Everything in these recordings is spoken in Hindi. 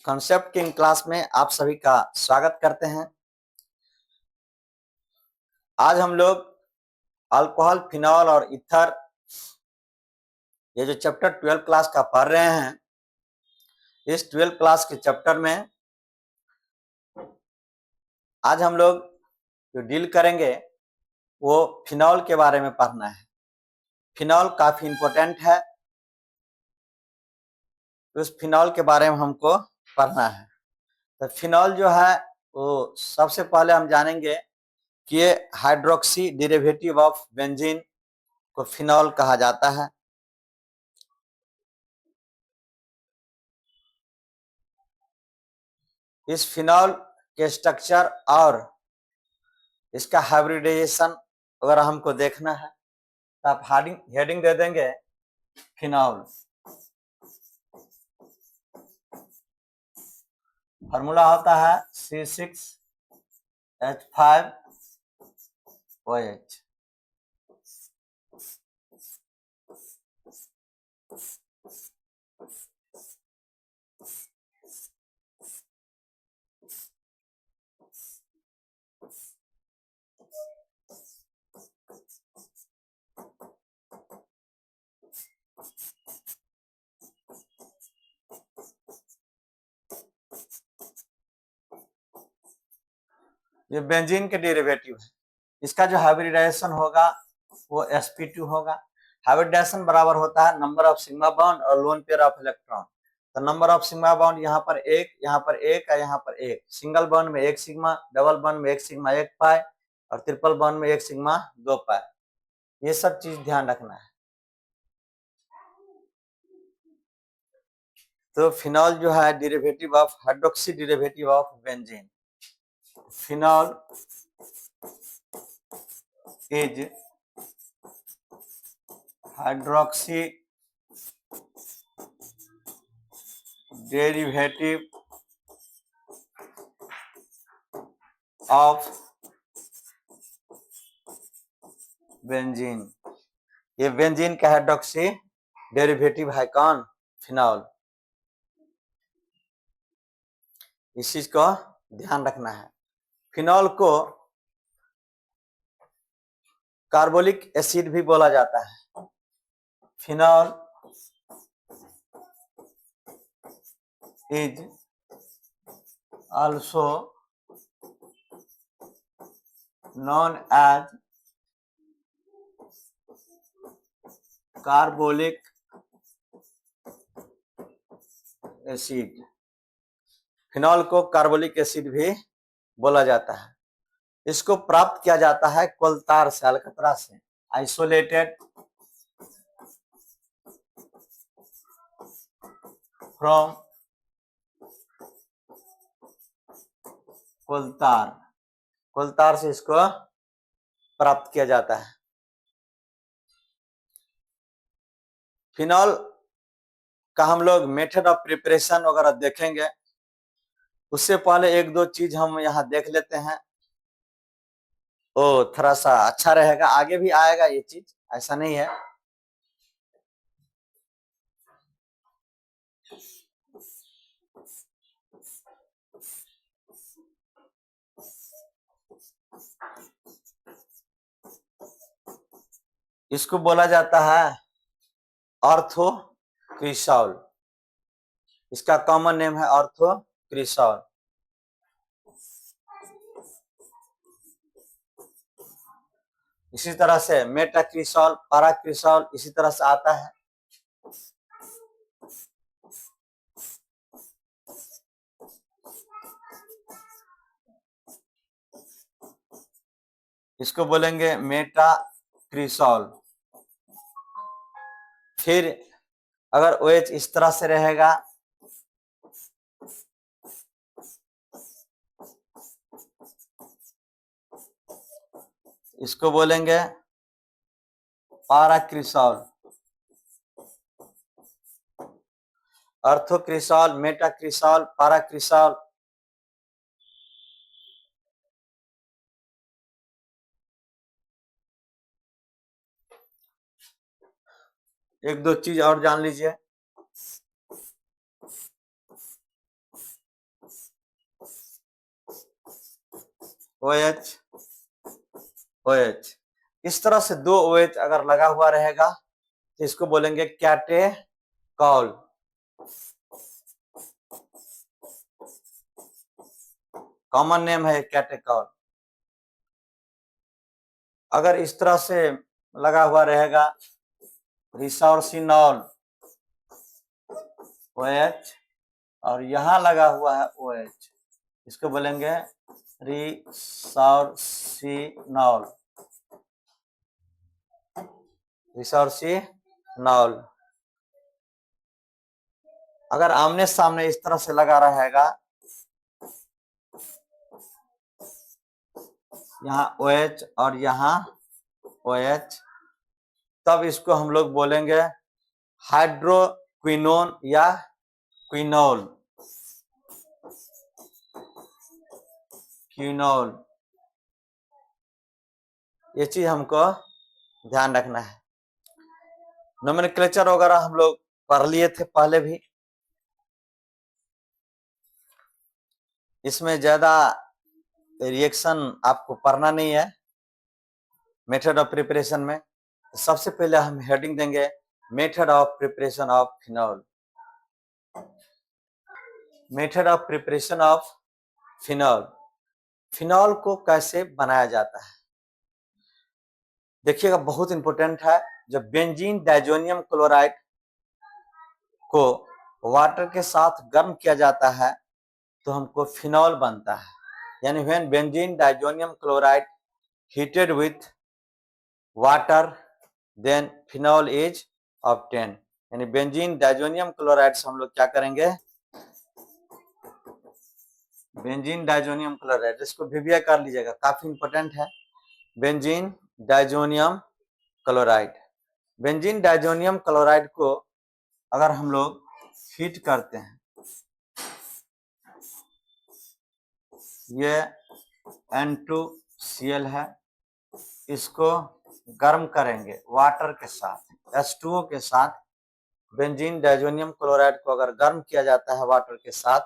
कॉन्सेप्ट किंग क्लास में आप सभी का स्वागत करते हैं। आज हम लोग अल्कोहल, फिनॉल और ईथर ये जो चैप्टर 12 क्लास का पढ़ रहे हैं, इस 12 क्लास के चैप्टर में आज हम लोग जो डील करेंगे वो फिनॉल के बारे में पढ़ना है। फिनॉल काफी इंपॉर्टेंट है, तो उस फिनॉल के बारे में हमको पढ़ना है। तो फिनॉल जो है वो सबसे पहले हम जानेंगे कि ये हाइड्रोक्सी डेरिवेटिव ऑफ बेंजीन को फिनॉल कहा जाता है। इस फिनॉल के स्ट्रक्चर और इसका हाइब्रिडाइजेशन अगर हमको देखना है तो आप हेडिंग दे देंगे फिनॉल। फॉर्मूला होता है C6H5OH। ये बेंजीन के डेरिवेटिव है। इसका जो हाइब्रिडाइजेशन होगा वो sp2 होगा। हाइब्रिडाइजेशन बराबर होता है नंबर ऑफ सिग्मा बॉन्ड और लोन पेयर ऑफ इलेक्ट्रॉन। तो नंबर ऑफ सिग्मा बॉन्ड यहाँ पर एक, यहाँ पर एक और यहाँ पर एक। सिंगल बॉन्ड में एक सिग्मा, डबल बॉन्ड में एक सिग्मा एक पाई और ट्रिपल बॉन्ड में एक सिग्मा दो पाई। ये सब चीज ध्यान रखना है। तो फिनॉल जो है derivative of hydroxy derivative of benzene. Phenol is hydroxy derivative of benzene. ये बेंजीन का हाइड्रोक्सी डेरिवेटिव है कौन? फिनॉल। इस चीज को ध्यान रखना है। फिनॉल को कार्बोलिक एसिड भी बोला जाता है। Phenol is also known as carbolic acid. Phenol को कार्बोलिक एसिड भी बोला जाता है। इसको प्राप्त किया जाता है कोलतार से, अलकतरा से। Isolated from कोलतार। कोलतार से इसको प्राप्त किया जाता है। फिनॉल का हम लोग मेथड ऑफ प्रिपरेशन वगैरह देखेंगे। उससे पहले एक दो चीज हम यहाँ देख लेते हैं। ओ थोड़ा सा अच्छा रहेगा, आगे भी आएगा ये चीज, ऐसा नहीं है। इसको बोला जाता है ऑर्थोक्रिसॉल। इसका कॉमन नेम है ऑर्थोक्रिसॉल। इसी तरह से मेटाक्रिसॉल, पाराक्रिसॉल इसी तरह से आता है। इसको बोलेंगे मेटाक्रिसॉल। फिर अगर OH इस तरह से रहेगा इसको बोलेंगे पाराक्रिसॉल। ऑर्थोक्रिसॉल, मेटाक्रिसॉल, पाराक्रिसॉल। एक दो चीज और जान लीजिए। OH OH। इस तरह से दो OH अगर लगा हुआ रहेगा तो इसको बोलेंगे कैटेकॉल। कॉमन नेम है कैटेकॉल। अगर इस तरह से लगा हुआ रहेगा रिसोर्सिनॉल OH और यहां लगा हुआ है OH, इसको बोलेंगे रिसोर्सिनॉल। रिसोर्सिनॉल अगर आमने सामने इस तरह से लगा रहेगा, यहाँ OH और यहाँ OH, तब इसको हम लोग बोलेंगे हाइड्रोक्विनोन या क्विनोल। क्विनोल, ये चीज हमको ध्यान रखना है। नोमेनक्लेचर वगैरह हम लोग पढ़ लिए थे पहले भी, इसमें ज्यादा रिएक्शन आपको पढ़ना नहीं है। मेथड ऑफ प्रिपरेशन में सबसे पहले हम हेडिंग देंगे method of preparation of phenol. Method of preparation of phenol, phenol को कैसे बनाया जाता है देखिएगा, बहुत इंपॉर्टेंट है। जब बेंजीन डाइजोनियम क्लोराइड को वाटर के साथ गर्म किया जाता है तो हमको फिनॉल बनता है। यानी when benzene diazonium chloride heated with water then phenol is obtain. यानी बेंजीन डाइजोनियम क्लोराइड से हम लोग क्या करेंगे, बेंजीन डाइजोनियम क्लोराइड, इसको VBI कर लीजिएगा, काफी इंपॉर्टेंट है। Benzene diazonium chloride, benzene diazonium chloride को अगर हम लोग हीट करते हैं, ये N2Cl है, इसको गर्म करेंगे वाटर के साथ, H2O के साथ। बेंजीन डाइजोनियम क्लोराइड को अगर गर्म किया जाता है वाटर के साथ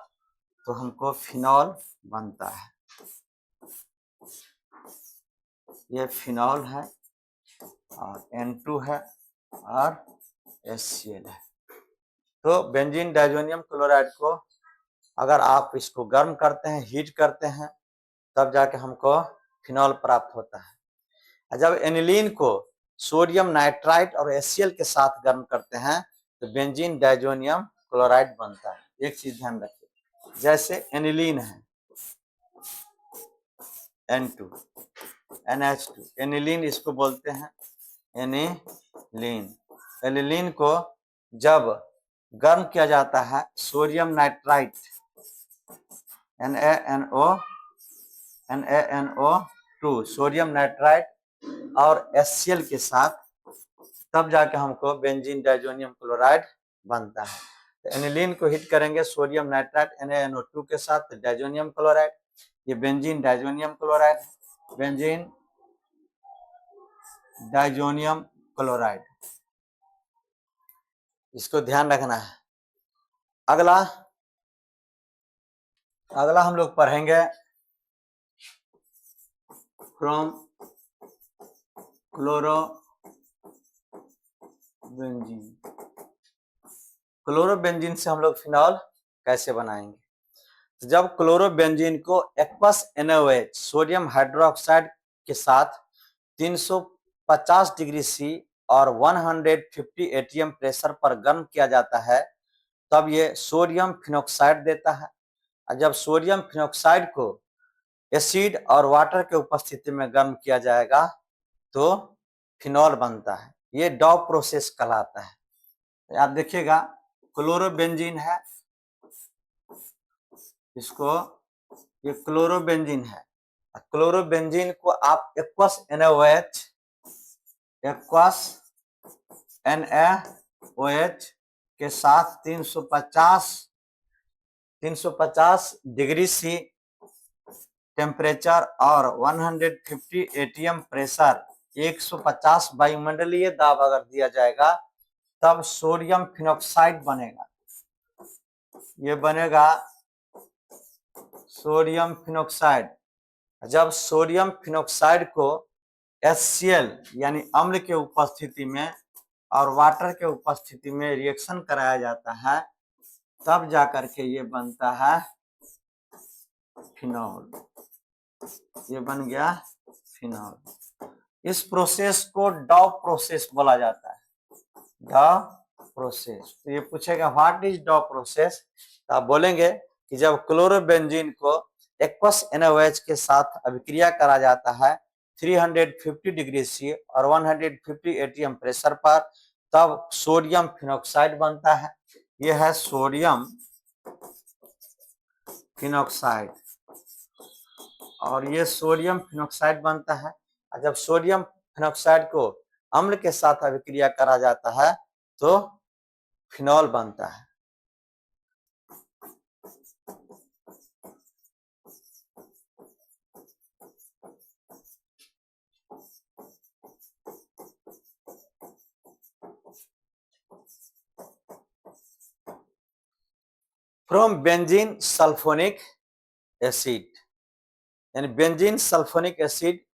तो हमको फिनॉल बनता है। ये फिनॉल है और N2 है और HCl है। तो बेंजीन डाइजोनियम क्लोराइड को अगर आप इसको गर्म करते हैं, हीट करते हैं, तब जाके हमको फिनॉल प्राप्त होता है। जब एनिलीन को सोडियम नाइट्राइट और HCl के साथ गर्म करते हैं तो बेंजीन डाइजोनियम क्लोराइड बनता है। एक चीज ध्यान रखिए, जैसे एनिलीन है N2 NH2, एनिलीन इसको बोलते हैं एनिलीन। एनिलीन को जब गर्म किया जाता है sodium nitrite NaNO2 sodium nitrite और HCl के साथ, तब जाके हमको बेंजीन डाइजोनियम क्लोराइड बनता है। तो एनिलीन को हीट करेंगे सोडियम नाइट्राइट NaNO2 के साथ डाइजोनियम क्लोराइड, ये benzene diazonium chloride, benzene diazonium chloride, इसको ध्यान रखना है। अगला हम लोग पढ़ेंगे फ्रॉम क्लोरोबेंजीन। क्लोरोबेंजीन से हम लोग फिनॉल कैसे बनाएंगे। तो जब क्लोरोबेंजीन को एक्वस NaOH सोडियम हाइड्रोक्साइड के साथ 350 डिग्री C और 150 ATM प्रेशर पर गर्म किया जाता है, तब ये सोडियम फिनॉक्साइड देता है। और जब सोडियम फिनॉक्साइड को एसिड और वाटर के उपस्थिति में गर्म किया जाएगा तो फिनॉल बनता है। ये डॉव प्रोसेस कहलाता है। आप देखिएगा, क्लोरोबेंजीन है, इसको ये क्लोरोबेंजीन है। क्लोरोबेंजीन को आप एक्वस NaOH के साथ 350 डिग्री C टेम्परेचर और 150 ATM प्रेशर, 150 वायुमंडलीय दाब अगर दिया जाएगा तब सोडियम फिनॉक्साइड बनेगा। ये बनेगा सोडियम फिनॉक्साइड। जब सोडियम फिनोक्साइड को HCl यानी अम्ल के उपस्थिति में और वाटर के उपस्थिति में रिएक्शन कराया जाता है, तब जाकर के ये बनता है फिनॉल। ये बन गया फिनॉल। इस प्रोसेस को डॉव प्रोसेस बोला जाता है, डॉव प्रोसेस। तो ये पूछेगा व्हाट इज डॉव प्रोसेस, तो आप बोलेंगे कि जब क्लोरोबेंजीन को एक्वस NaOH के साथ अभिक्रिया करा जाता है 350 डिग्री C और 150 ATM प्रेशर पर, तब सोडियम फिनोक्साइड बनता है। यह है सोडियम फिनोक्साइड, और ये सोडियम फिनोक्साइड बनता है। और जब सोडियम फिनोक्साइड को अम्ल के साथ अभिक्रिया करा जाता है तो फिनॉल बनता है। फ्रॉम बेंजीन सल्फोनिक एसिड, यानी बेंजीन सल्फोनिक एसिड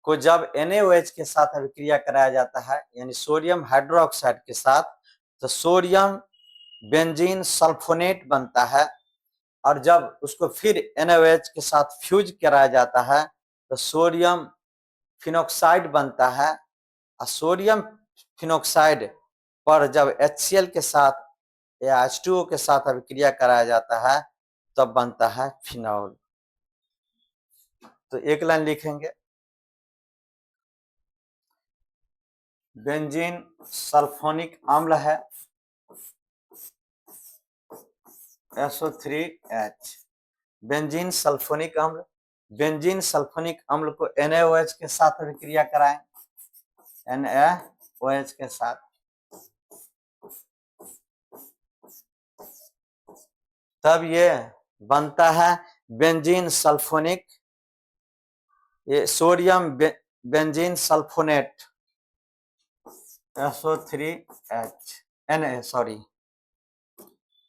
को जब NaOH के साथ अभिक्रिया कराया जाता है यानी सोडियम हाइड्रोक्साइड के साथ, तो सोडियम बेंजीन सल्फोनेट बनता है। और जब उसको फिर NaOH के साथ फ्यूज कराया जाता है तो सोडियम फिनोक्साइड बनता है। और सोडियम फिनोक्साइड पर जब HCl के साथ या H2O के साथ अभिक्रिया कराया जाता है तब बनता है फिनॉल। तो एक लाइन लिखेंगे, बेंजीन सल्फोनिक अम्ल है SO3H, बेंजीन सल्फोनिक अम्ल। बेंजीन सल्फोनिक अम्ल को NaOH के साथ अभिक्रिया कराएं, NaOH के साथ, तब ये बनता है बेंजीन सल्फोनिक, ये sodium benzene sulphonate SO3H Na sorry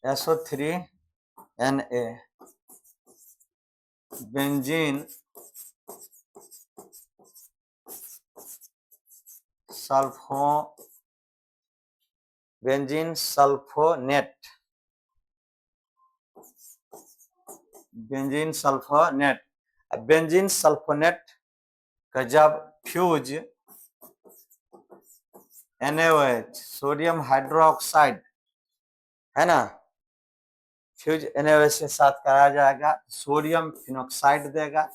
SO3Na, benzene sulphonate, benzene sulphonate. Benzene sulphonate का जब फ्यूज NaOH सोडियम हाइड्रोक्साइड है ना, फ्यूज NaOH के साथ कराया जाएगा, सोडियम फिनोक्साइड देगा।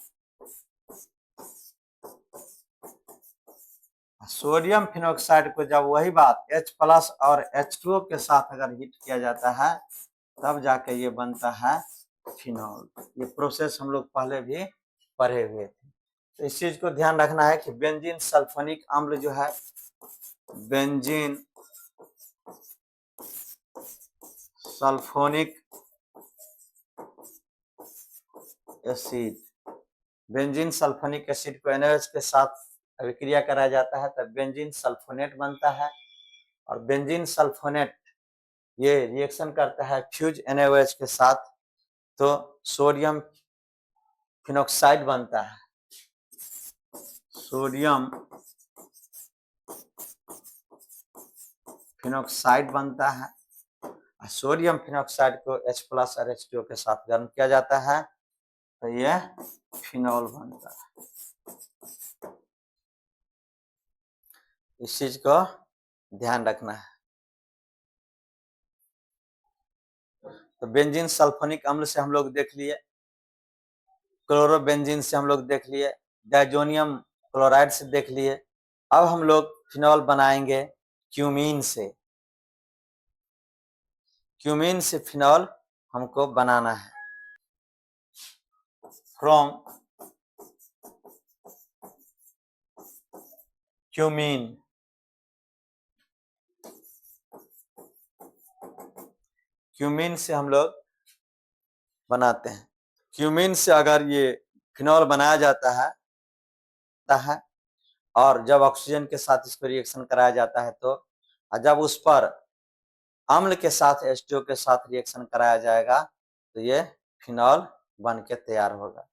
सोडियम फिनोक्साइड को जब वही बात H+ और H2O के साथ अगर हीट किया जाता है तब जाके ये बनता है फिनॉल। ये प्रोसेस हम लोग पहले भी पढ़े हुए थे। तो इस चीज को ध्यान रखना है कि बेंजीन सल्फोनिक अम्ल जो है, benzene sulphonic acid, benzene sulphonic acid को NaOH के साथ अभिक्रिया कराया जाता है तब बेंजीन सल्फोनेट बनता है। और बेंजीन सल्फोनेट ये रिएक्शन करता है फ्यूज NaOH के साथ तो सोडियम फिनोक्साइड बनता है, सोडियम फिनोक्साइड बनता है। सोडियम फिनोक्साइड को H+ और H2O के साथ गर्म किया जाता है तो यह फिनॉल बनता है। इस चीज को ध्यान रखना है। तो बेंजीन सल्फोनिक अम्ल से हम लोग देख लिए, क्लोरोबेंजीन से हम लोग देख लिए, डाइजोनियम क्लोराइड से देख लिए। अब हम लोग फिनॉल बनाएंगे क्यूमीन से। क्यूमीन से फिनॉल हमको बनाना है। फ्रॉम क्यूमीन, क्यूमीन से हम लोग बनाते हैं। क्यूमीन से अगर ये फिनॉल बनाया जाता है और जब ऑक्सीजन के साथ इसको रिएक्शन कराया जाता है तो जब उस पर अम्ल के साथ H2O के साथ रिएक्शन कराया जाएगा तो ये फिनॉल बन के तैयार होगा।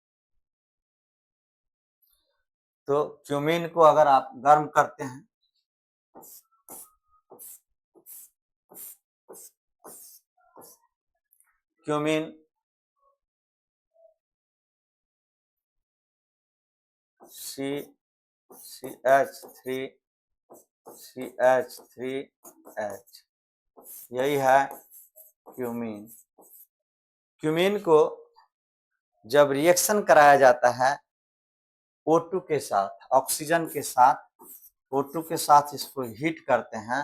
तो क्यूमीन को अगर आप गर्म करते हैं क्यूमीन CH3CH3H यही है क्यूमीन। क्यूमीन को जब रिएक्शन कराया जाता है O2 के साथ, ऑक्सीजन के साथ, O2 के साथ इसको हीट करते हैं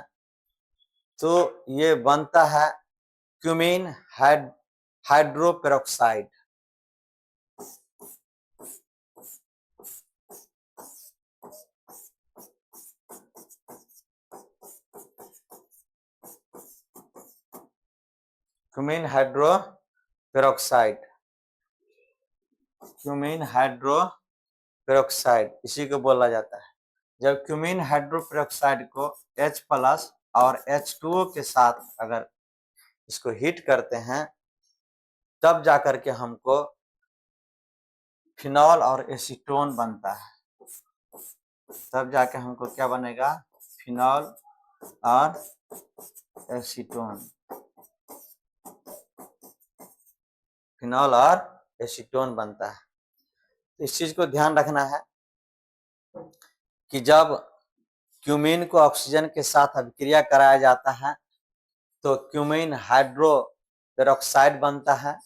तो ये बनता है cumene hydroperoxide. Cumene hydroperoxide, cumene hydroperoxide इसी को बोला जाता है। जब क्यूमीन हाइड्रोपेरोक्साइड को H+ और H2O के साथ अगर इसको हीट करते हैं तब जाकर के हमको फिनॉल और एसीटोन बनता है। तब जाके हमको क्या बनेगा? फिनॉल और एसीटोन, फिनॉल और एसीटोन बनता है। तो इस चीज को ध्यान रखना है कि जब क्यूमीन को ऑक्सीजन के साथ अभिक्रिया कराया जाता है तो क्यूमीन हाइड्रोपेरोक्साइड बनता है।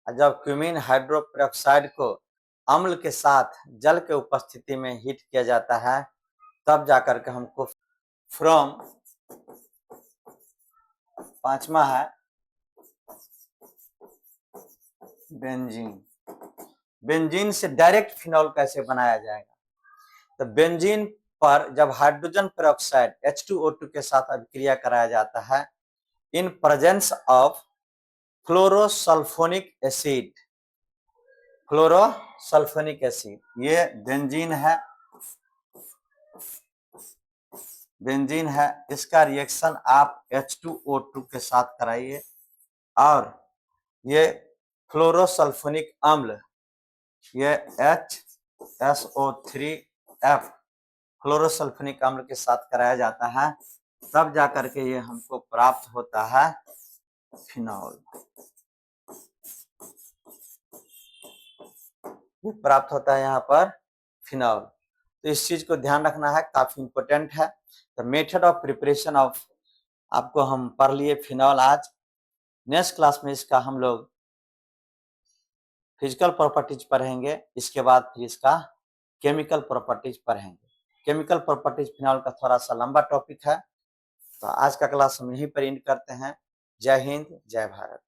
और जब क्यूमीन हाइड्रोपेरोक्साइड को अम्ल के साथ जल के उपस्थिति में हीट किया जाता है तब जाकर के हमको फ्रॉम, पांचवा है बेंजीन। बेंजीन से डायरेक्ट फिनॉल कैसे बनाया जाएगा? तो बेंजीन पर जब हाइड्रोजन पेरोक्साइड H2O2 के साथ अभिक्रिया कराया जाता है in presence of chlorosulfonic acid, chlorosulfonic acid, ये बेंजीन है, बेंजीन है। इसका रिएक्शन आप H2O2 के साथ कराइए और ये फ्लोरोसल्फोनिक अम्ल, ये HSO3F फ्लोरोसल्फोनिक अम्ल के साथ कराया जाता है तब जाकर के ये हमको प्राप्त होता है फिनॉल। ये प्राप्त होता है यहाँ पर फिनॉल। तो इस चीज को ध्यान रखना है, काफी इंपोर्टेंट है। The method of preparation of, आपको हम पढ़ लिए फिनॉल आज। नेक्स्ट क्लास में इसका हम लोग फिजिकल प्रॉपर्टीज पढ़ेंगे, इसके बाद फिर इसका केमिकल प्रॉपर्टीज पढ़ेंगे। केमिकल प्रॉपर्टीज फिनॉल का थोड़ा सा लंबा टॉपिक है, तो आज का क्लास हम यहीं पर एंड करते हैं। जय हिंद, जय भारत।